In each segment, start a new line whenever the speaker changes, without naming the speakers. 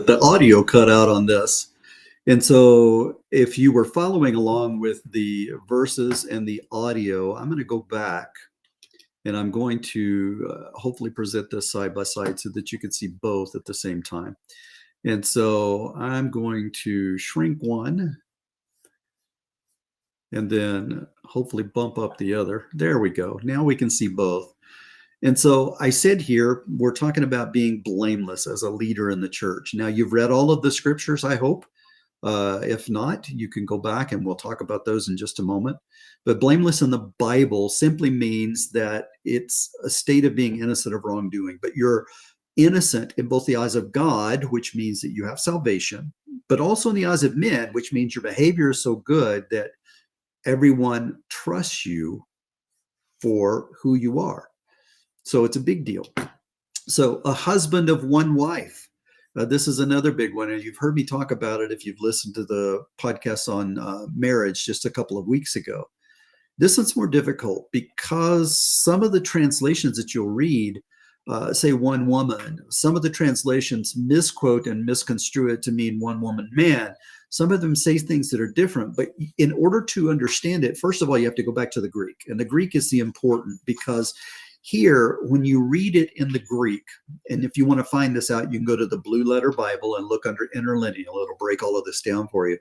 the audio cut out on this. And so if you were following along with the verses and the audio, I'm going to go back and I'm going to hopefully present this side by side so that you can see both at the same time. And so I'm going to shrink one and then hopefully bump up the other. There we go. Now we can see both. And so I said here, we're talking about being blameless as a leader in the church. Now, you've read all of the scriptures, I hope. If not, you can go back and we'll talk about those in just a moment. But blameless in the Bible simply means that it's a state of being innocent of wrongdoing, but you're innocent in both the eyes of God, which means that you have salvation, but also in the eyes of men, which means your behavior is so good that everyone trusts you for who you are. So it's a big deal. So a husband of one wife. This is another big one, and you've heard me talk about it if you've listened to the podcast on marriage just a couple of weeks ago. This one's more difficult because some of the translations that you'll read say one woman. Some of the translations misquote and misconstrue it to mean one woman man. Some of them say things that are different, but in order to understand it, first of all, you have to go back to the Greek, and the Greek is the important because here, when you read it in the Greek, and if you want to find this out, you can go to the Blue Letter Bible and look under interlineal. It'll break all of this down for you.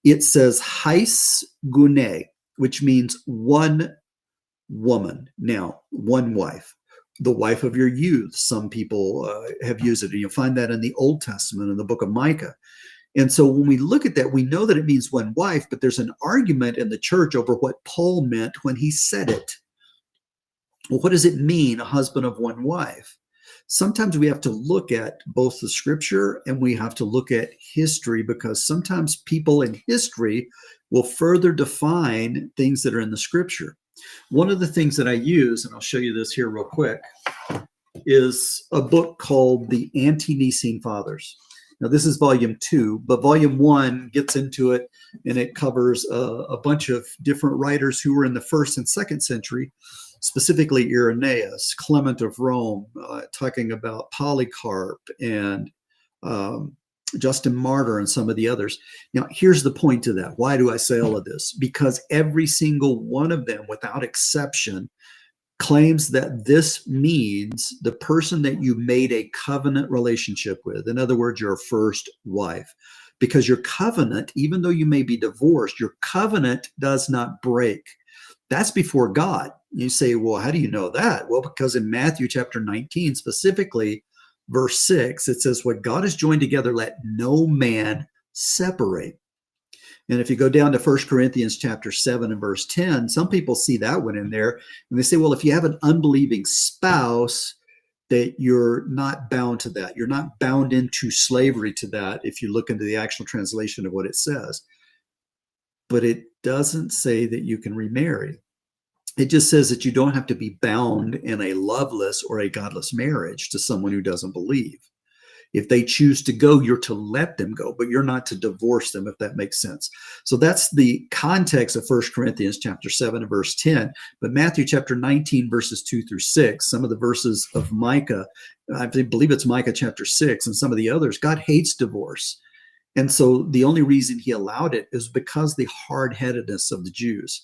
It says hais gune, which means one woman. Now, one wife, the wife of your youth. Some people have used it, and you'll find that in the Old Testament in the book of Micah. And so when we look at that, we know that it means one wife, but there's an argument in the church over what Paul meant when he said it. Well, what does it mean, a husband of one wife? Sometimes we have to look at both the scripture and we have to look at history, because sometimes people in history will further define things that are in the scripture. One of the things that I use, and I'll show you this here real quick, is a book called The Ante-Nicene Fathers. Now, this is volume 2, but volume 1 gets into it, and it covers a bunch of different writers who were in the 1st and 2nd century, specifically Irenaeus, Clement of Rome, talking about Polycarp and Justin Martyr and some of the others. Now, here's the point to that. Why do I say all of this? Because every single one of them, without exception, claims that this means the person that you made a covenant relationship with. In other words, your first wife. Because your covenant, even though you may be divorced, your covenant does not break. That's before God. You say, well, how do you know that? Well, because in Matthew chapter 19, specifically verse 6, it says, what God has joined together, let no man separate. And if you go down to 1 Corinthians chapter 7 and verse 10, some people see that one in there. And they say, well, if you have an unbelieving spouse, that you're not bound to that. You're not bound into slavery to that if you look into the actual translation of what it says. But it doesn't say that you can remarry. It just says that you don't have to be bound in a loveless or a godless marriage to someone who doesn't believe. If they choose to go, you're to let them go, but you're not to divorce them, if that makes sense. So that's the context of 1 Corinthians chapter 7 and verse 10. But Matthew chapter 19, verses 2 through 6, some of the verses of Micah, I believe it's Micah chapter 6, and some of the others, God hates divorce. And so the only reason he allowed it is because the hard-headedness of the Jews.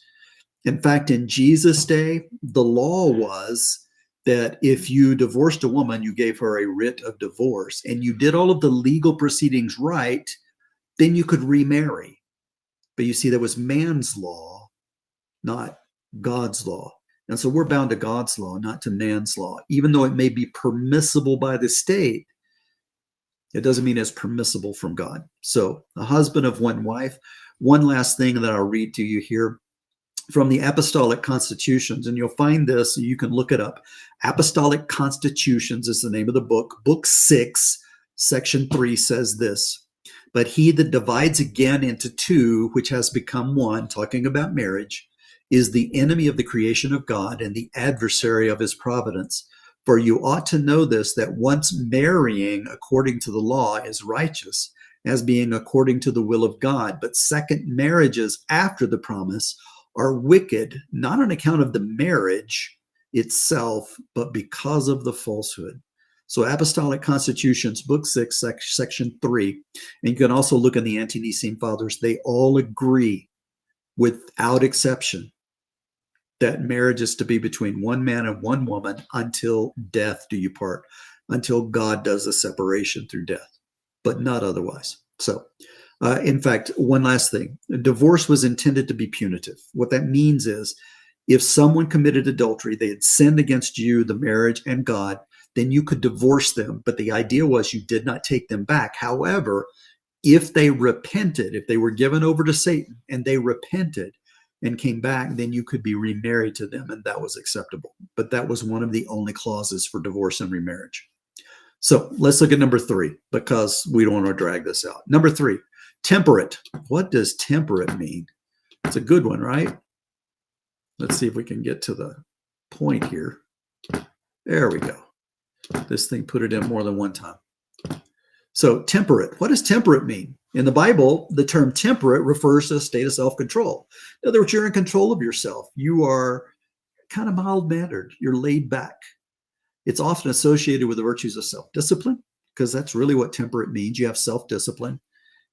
In fact, in Jesus' day, the law was that if you divorced a woman, you gave her a writ of divorce, and you did all of the legal proceedings right, then you could remarry. But you see, that was man's law, not God's law. And so we're bound to God's law, not to man's law. Even though it may be permissible by the state, it doesn't mean it's permissible from God. So a husband of one wife. One last thing that I'll read to you here from the Apostolic Constitutions, and you'll find this, you can look it up. Apostolic Constitutions is the name of the book. Book 6, section 3 says this: but he that divides again into two, which has become one, talking about marriage, is the enemy of the creation of God and the adversary of his providence. For you ought to know this, that once marrying according to the law is righteous, as being according to the will of God, but second marriages after the promise are wicked, not on account of the marriage itself, but because of the falsehood. So Apostolic Constitutions, Book 6, Section 3, and you can also look in the Ante-Nicene Fathers, they all agree without exception that marriage is to be between one man and one woman until death do you part, until God does a separation through death, but not otherwise. So, in fact, one last thing, divorce was intended to be punitive. What that means is if someone committed adultery, they had sinned against you, the marriage, and God, then you could divorce them. But the idea was you did not take them back. However, if they repented, if they were given over to Satan and they repented and came back, then you could be remarried to them, and that was acceptable. But that was one of the only clauses for divorce and remarriage. So let's look at number 3, because we don't want to drag this out. Number 3, temperate. What does temperate mean? It's a good one, right? Let's see if we can get to the point here. There we go. This thing put it in more than one time. So temperate. What does temperate mean? In the Bible, the term temperate refers to a state of self-control. In other words, you're in control of yourself. You are kind of mild-mannered. You're laid back. It's often associated with the virtues of self-discipline, because that's really what temperate means. You have self-discipline.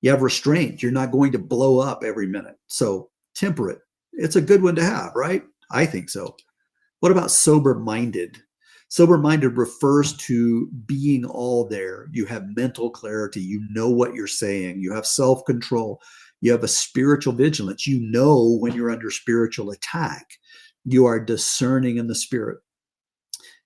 You have restraint. You're not going to blow up every minute. So temperate, it's a good one to have, right? I think so. What about sober-minded? Sober-minded refers to being all there. You have mental clarity. You know what you're saying. You have self-control. You have a spiritual vigilance. You know when you're under spiritual attack. You are discerning in the spirit.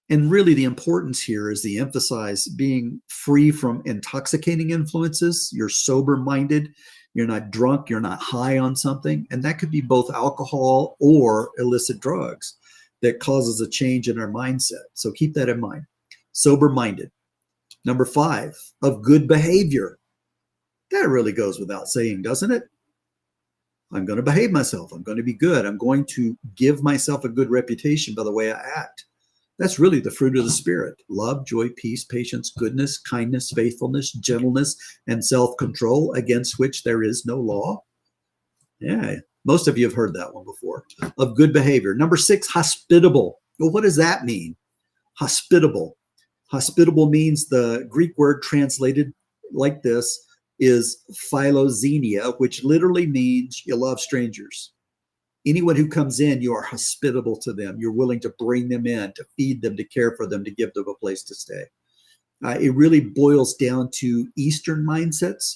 And really the importance here is the emphasize being free from intoxicating influences. You're sober-minded. You're not drunk. You're not high on something. And that could be both alcohol or illicit drugs that causes a change in our mindset. So keep that in mind. Sober-minded. Number 5, of good behavior. That really goes without saying, doesn't it? I'm going to behave myself. I'm going to be good. I'm going to give myself a good reputation by the way I act. That's really the fruit of the Spirit. Love, joy, peace, patience, goodness, kindness, faithfulness, gentleness, and self-control, against which there is no law. Yeah, most of you have heard that one before. Of good behavior. Number 6, hospitable. Well, what does that mean? Hospitable. Hospitable means the Greek word translated like this is philoxenia, which literally means you love strangers. Anyone who comes in, you are hospitable to them. You're willing to bring them in, to feed them, to care for them, to give them a place to stay. It really boils down to Eastern mindsets,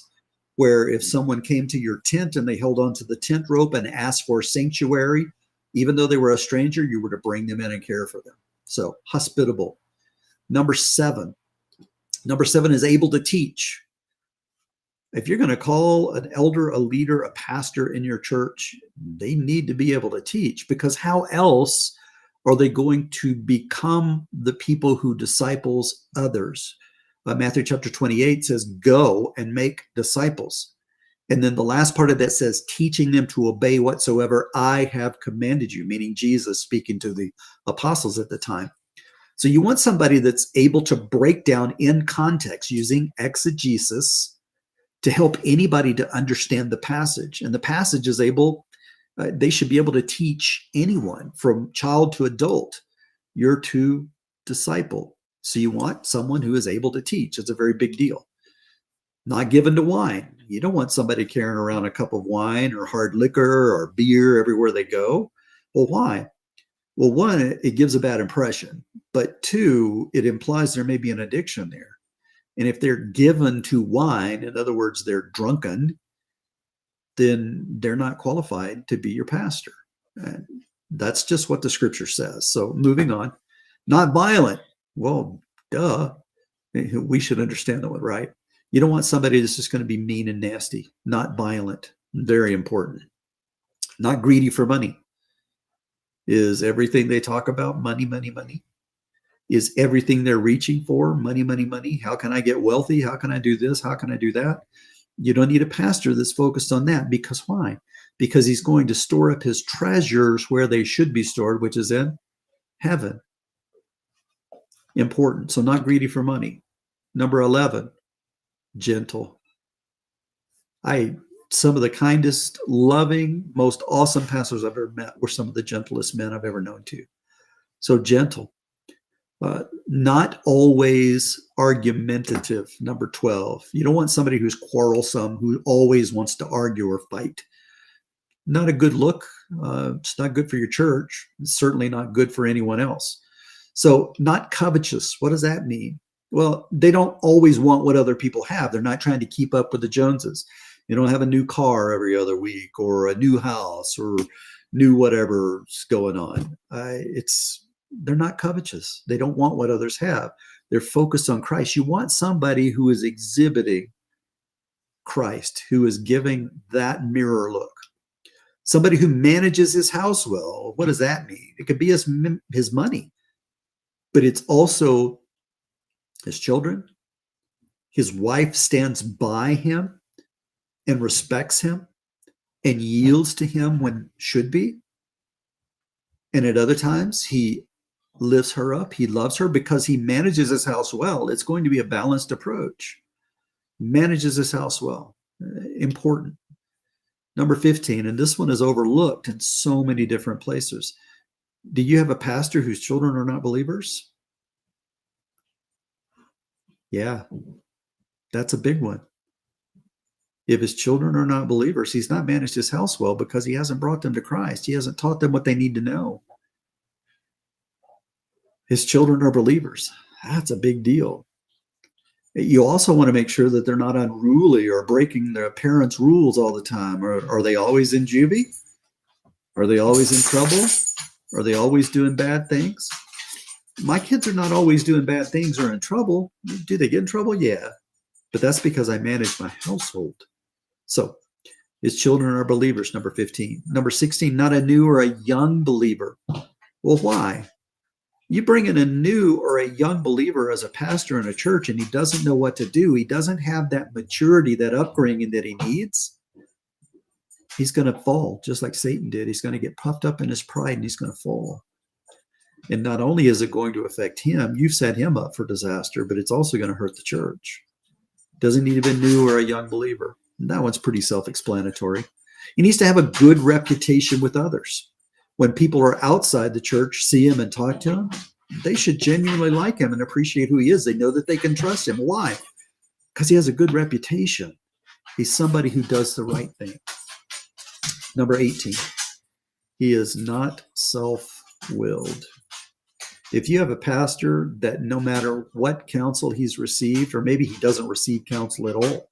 where if someone came to your tent and they held onto the tent rope and asked for sanctuary, even though they were a stranger, you were to bring them in and care for them. So hospitable. Number 7. Number 7 is able to teach. If you're going to call an elder, a leader, a pastor in your church, they need to be able to teach, because how else are they going to become the people who disciples others? Matthew chapter 28 says, go and make disciples. And then the last part of that says, teaching them to obey whatsoever I have commanded you, meaning Jesus speaking to the apostles at the time. So you want somebody that's able to break down in context using exegesis to help anybody to understand the passage. And the passage is able, they should be able to teach anyone from child to adult. You're to disciple. So you want someone who is able to teach. It's a very big deal. Not given to wine. You don't want somebody carrying around a cup of wine or hard liquor or beer everywhere they go. Well, why? Well, 1, it gives a bad impression. But 2, it implies there may be an addiction there. And if they're given to wine, in other words, they're drunken, then they're not qualified to be your pastor. And that's just what the scripture says. So moving on. Not violent. Well, duh. We should understand that one, right? You don't want somebody that's just going to be mean and nasty. Not violent. Very important. Not greedy for money. Is everything they talk about money, money, money? Is everything they're reaching for money, money, money? How can I get wealthy? How can I do this? How can I do that? You don't need a pastor that's focused on that. Because why? Because he's going to store up his treasures where they should be stored, which is in heaven. Important. So not greedy for money. Number 11, gentle. Some of the kindest, loving, most awesome pastors I've ever met were some of the gentlest men I've ever known too. So gentle. Not always argumentative. Number 12. You don't want somebody who's quarrelsome, who always wants to argue or fight. Not a good look. It's not good for your church. It's certainly not good for anyone else. So not covetous. What does that mean? Well, they don't always want what other people have. They're not trying to keep up with the Joneses. You don't have a new car every other week or a new house or new whatever's going on. They're not covetous. They don't want what others have. They're focused on Christ. You want somebody who is exhibiting Christ, who is giving that mirror look. Somebody who manages his house well. What does that mean? It could be his money, but it's also his children. His wife stands by him and respects him and yields to him when should be. And at other times, he lifts her up. He loves her because he manages his house well. It's going to be a balanced approach. Manages his house well. Important. Number 15, and this one is overlooked in so many different places. Do you have a pastor whose children are not believers? Yeah, that's a big one. If his children are not believers, he's not managed his house well because he hasn't brought them to Christ. He hasn't taught them what they need to know. His children are believers. That's a big deal. You also want to make sure that they're not unruly or breaking their parents' rules all the time. Are they always in juvie? Are they always in trouble? Are they always doing bad things? My kids are not always doing bad things or in trouble. Do they get in trouble? Yeah. But that's because I manage my household. So his children are believers, number 15. Number 16, not a new or a young believer. Well, why? You bring in a new or a young believer as a pastor in a church and he doesn't know what to do. He doesn't have that maturity, that upbringing that he needs. He's going to fall just like Satan did. He's going to get puffed up in his pride and he's going to fall. And not only is it going to affect him, you've set him up for disaster, but it's also going to hurt the church. Doesn't need to be new or a young believer. And that one's pretty self-explanatory. He needs to have a good reputation with others. When people are outside the church, see him and talk to him, they should genuinely like him and appreciate who he is. They know that they can trust him. Why? Because he has a good reputation. He's somebody who does the right thing. Number 18, he is not self-willed. If you have a pastor that no matter what counsel he's received, or maybe he doesn't receive counsel at all,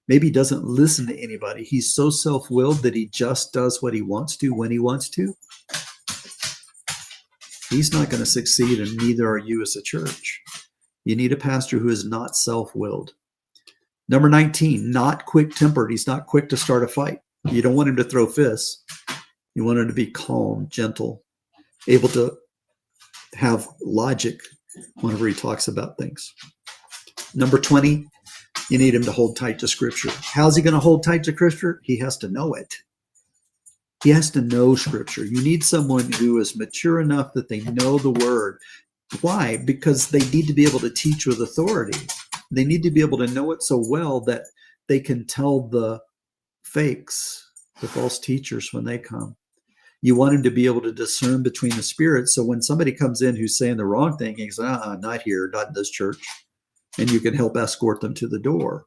maybe he doesn't listen to anybody, he's so self-willed that he just does what he wants to when he wants to, he's not going to succeed, and neither are you as a church. You need a pastor who is not self-willed. Number 19, not quick-tempered. He's not quick to start a fight. You don't want him to throw fists. You want him to be calm, gentle, able to have logic whenever he talks about things. Number 20, you need him to hold tight to Scripture. How's he going to hold tight to Scripture? He has to know it. He has to know Scripture. You need someone who is mature enough that they know the Word. Why? Because they need to be able to teach with authority. They need to be able to know it so well that they can tell the fakes, the false teachers, when they come. You want him to be able to discern between the spirits. So when somebody comes in who's saying the wrong thing, he's not here, not in this church. And you can help escort them to the door.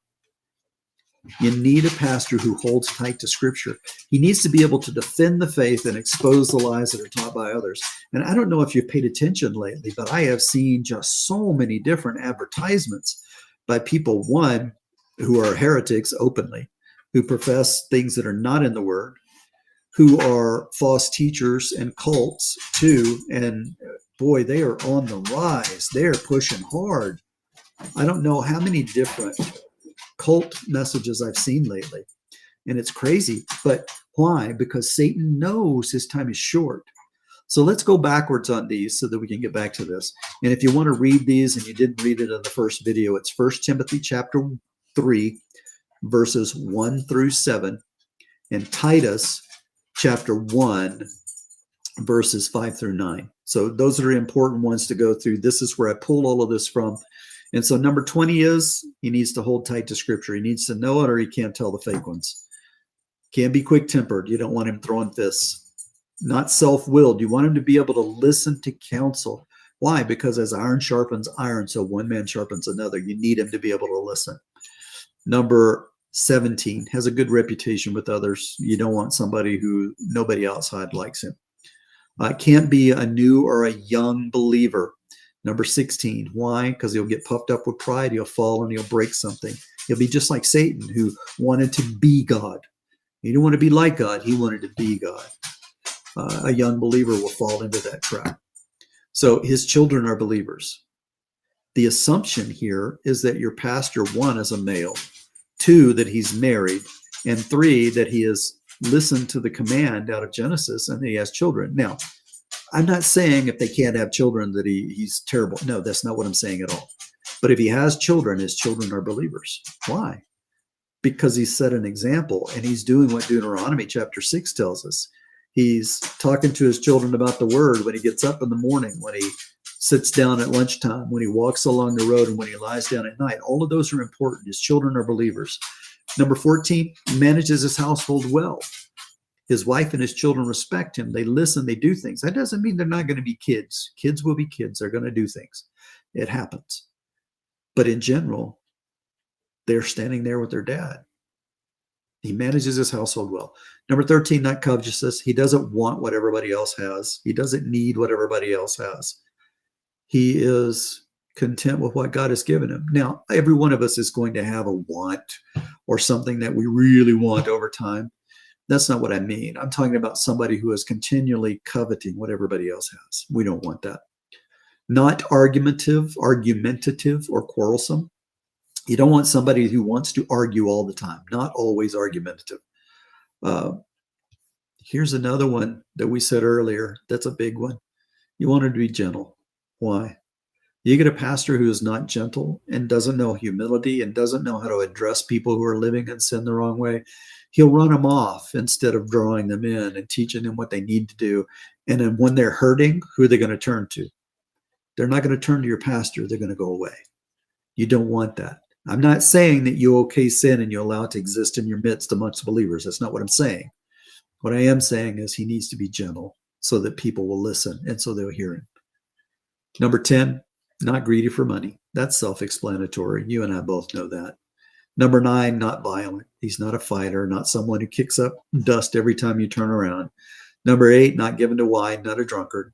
You need a pastor who holds tight to Scripture. He needs to be able to defend the faith and expose the lies that are taught by others. And I don't know if you've paid attention lately, but I have seen just so many different advertisements by people, one, who are heretics openly, who profess things that are not in the Word, who are false teachers and cults too. And boy, they are on the rise. They're pushing hard. I don't know how many different cult messages I've seen lately. And it's crazy. But why? Because Satan knows his time is short. So let's go backwards on these so that we can get back to this. And if you want to read these, and you didn't read it in the first video, it's 1 Timothy chapter 3, verses 1 through 7, and Titus chapter 1, verses 5 through 9. So those are important ones to go through. This is where I pulled all of this from. And so number 20 is he needs to hold tight to Scripture. He needs to know it, or he can't tell the fake ones. Can't be quick-tempered. You don't want him throwing fists. Not self-willed. You want him to be able to listen to counsel. Why? Because as iron sharpens iron, so one man sharpens another. You need him to be able to listen. Number 17, has a good reputation with others. You don't want somebody who nobody outside likes him. Can't be a new or a young believer. Number 16, why? Because he'll get puffed up with pride. He'll fall and he'll break something. He'll be just like Satan, who wanted to be God. He didn't want to be like God. He wanted to be God. A young believer will fall into that trap. So his children are believers. The assumption here is that your pastor, 1, is a male, 2, that he's married, and 3, that he has listened to the command out of Genesis and that he has children. Now, I'm not saying if they can't have children that he's terrible. No, that's not what I'm saying at all. But if he has children, his children are believers. Why? Because he set an example, and he's doing what Deuteronomy chapter 6 tells us. He's talking to his children about the word when he gets up in the morning, when he sits down at lunchtime, when he walks along the road, and when he lies down at night. All of those are important. His children are believers. Number 14, manages his household well. His wife and his children respect him. They listen, they do things. That doesn't mean they're not going to be kids. Kids will be kids. They're going to do things. It happens. But in general, they're standing there with their dad. He manages his household well. Number 13, not covetous. He doesn't want what everybody else has. He doesn't need what everybody else has. He is content with what God has given him. Now, every one of us is going to have a want or something that we really want over time. That's not what I mean. I'm talking about somebody who is continually coveting what everybody else has. We don't want that. Not argumentative, or quarrelsome. You don't want somebody who wants to argue all the time, not always argumentative. Here's another one that we said earlier. That's a big one. You want him to be gentle. Why? You get a pastor who is not gentle and doesn't know humility and doesn't know how to address people who are living in sin the wrong way. He'll run them off instead of drawing them in and teaching them what they need to do. And then when they're hurting, who are they going to turn to? They're not going to turn to your pastor. They're going to go away. You don't want that. I'm not saying that you okay sin and you allow it to exist in your midst amongst believers. That's not what I'm saying. What I am saying is he needs to be gentle so that people will listen and so they'll hear him. Number 10, not greedy for money. That's self-explanatory. You and I both know that. Number 9, not violent. He's not a fighter, not someone who kicks up dust every time you turn around. Number 8, not given to wine, not a drunkard.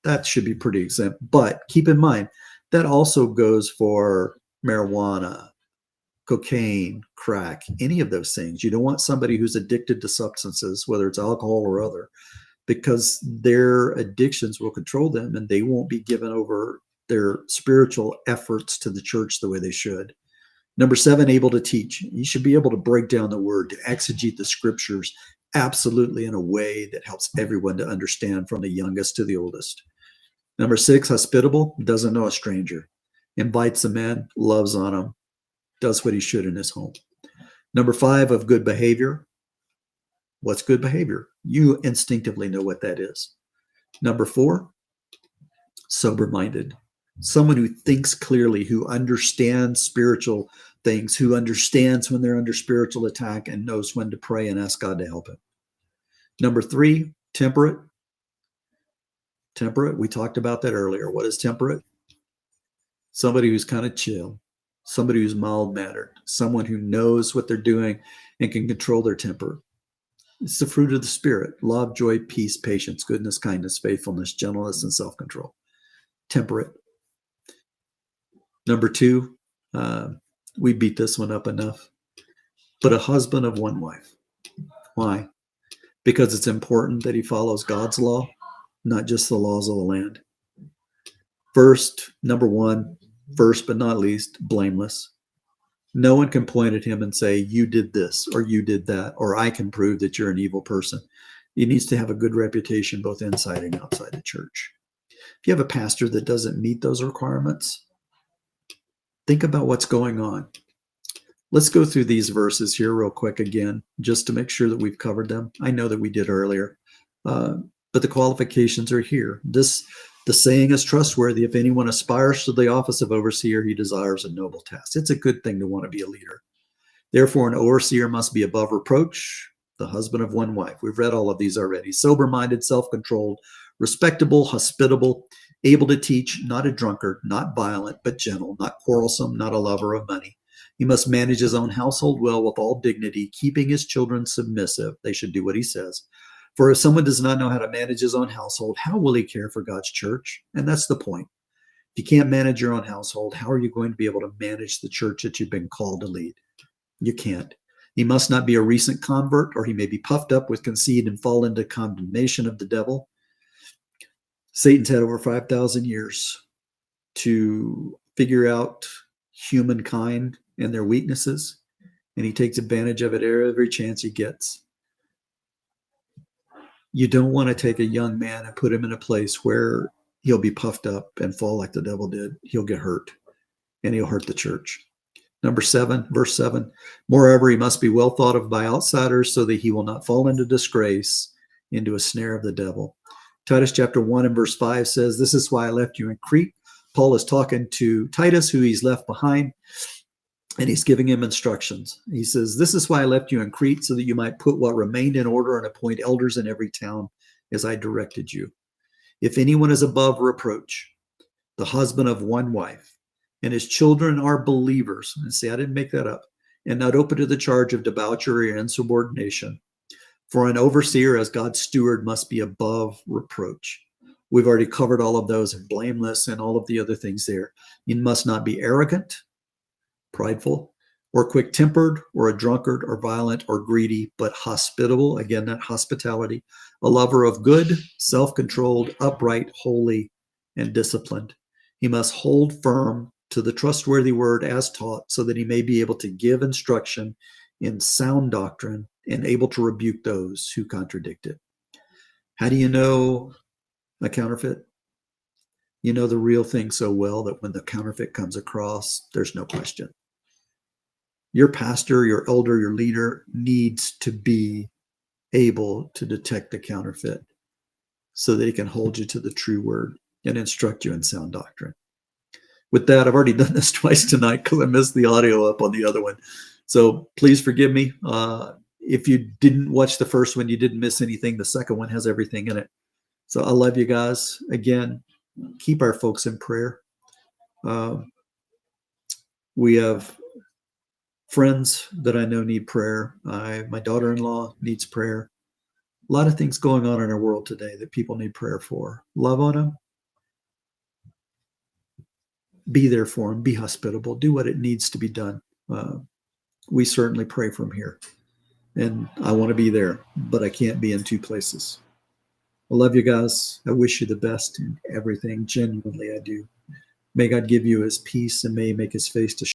That should be pretty exempt. But keep in mind, that also goes for marijuana, cocaine, crack, any of those things. You don't want somebody who's addicted to substances, whether it's alcohol or other, because their addictions will control them and they won't be given over their spiritual efforts to the church the way they should. Number 7, able to teach. You should be able to break down the word, to exegete the scriptures absolutely in a way that helps everyone to understand from the youngest to the oldest. Number 6, hospitable, doesn't know a stranger, invites them in, loves on them, does what he should in his home. Number 5, of good behavior. What's good behavior? You instinctively know what that is. Number 4, sober-minded. Someone who thinks clearly, who understands spiritual things, who understands when they're under spiritual attack and knows when to pray and ask God to help him. Number 3, temperate. Temperate, we talked about that earlier. What is temperate? Somebody who's kind of chill, somebody who's mild-mannered, someone who knows what they're doing and can control their temper. It's the fruit of the Spirit: love, joy, peace, patience, goodness, kindness, faithfulness, gentleness, and self-control. Temperate. Number 2, we beat this one up enough, but a husband of one wife. Why? Because it's important that he follows God's law, not just the laws of the land. Number 1, first but not least, blameless. No one can point at him and say, you did this or you did that, or I can prove that you're an evil person. He needs to have a good reputation both inside and outside the church. If you have a pastor that doesn't meet those requirements, think about what's going on. Let's go through these verses here real quick again, just to make sure that we've covered them. I know that we did earlier, but the qualifications are here. The saying is trustworthy. If anyone aspires to the office of overseer, he desires a noble task. It's a good thing to want to be a leader. Therefore, an overseer must be above reproach, the husband of one wife. We've read all of these already. Sober-minded, self-controlled, respectable, hospitable, able to teach, not a drunkard, not violent, but gentle, not quarrelsome, not a lover of money. He must manage his own household well with all dignity, keeping his children submissive. They should do what he says. For if someone does not know how to manage his own household, how will he care for God's church? And that's the point. If you can't manage your own household, how are you going to be able to manage the church that you've been called to lead? You can't. He must not be a recent convert, or he may be puffed up with conceit and fall into condemnation of the devil. Satan's had over 5,000 years to figure out humankind and their weaknesses, and he takes advantage of it every chance he gets. You don't want to take a young man and put him in a place where he'll be puffed up and fall like the devil did. He'll get hurt, and he'll hurt the church. Number 7, verse 7, moreover, he must be well thought of by outsiders so that he will not fall into disgrace, into a snare of the devil. Titus chapter 1 and verse 5 says, this is why I left you in Crete. Paul is talking to Titus, who he's left behind, and he's giving him instructions. He says, this is why I left you in Crete, so that you might put what remained in order and appoint elders in every town as I directed you. If anyone is above reproach, the husband of one wife, and his children are believers, and see, I didn't make that up, and not open to the charge of debauchery or insubordination, for an overseer as God's steward must be above reproach. We've already covered all of those, and blameless and all of the other things there. You must not be arrogant, prideful, or quick-tempered, or a drunkard, or violent, or greedy, but hospitable. Again, that hospitality. A lover of good, self-controlled, upright, holy, and disciplined. He must hold firm to the trustworthy word as taught, so that he may be able to give instruction in sound doctrine and able to rebuke those who contradict it. How do you know a counterfeit? You know the real thing so well that when the counterfeit comes across, there's no question. Your pastor, your elder, your leader needs to be able to detect the counterfeit so that he can hold you to the true word and instruct you in sound doctrine. With that, I've already done this twice tonight because I missed the audio up on the other one. So please forgive me. If you didn't watch the first one, you didn't miss anything. The second one has everything in it. So I love you guys. Again, keep our folks in prayer. We have friends that I know need prayer. My daughter-in-law needs prayer. A lot of things going on in our world today that people need prayer for. Love on them. Be there for them. Be hospitable. Do what it needs to be done. We certainly pray from here. And I want to be there, but I can't be in two places. I love you guys. I wish you the best in everything. Genuinely, I do. May God give you his peace, and may he make his face to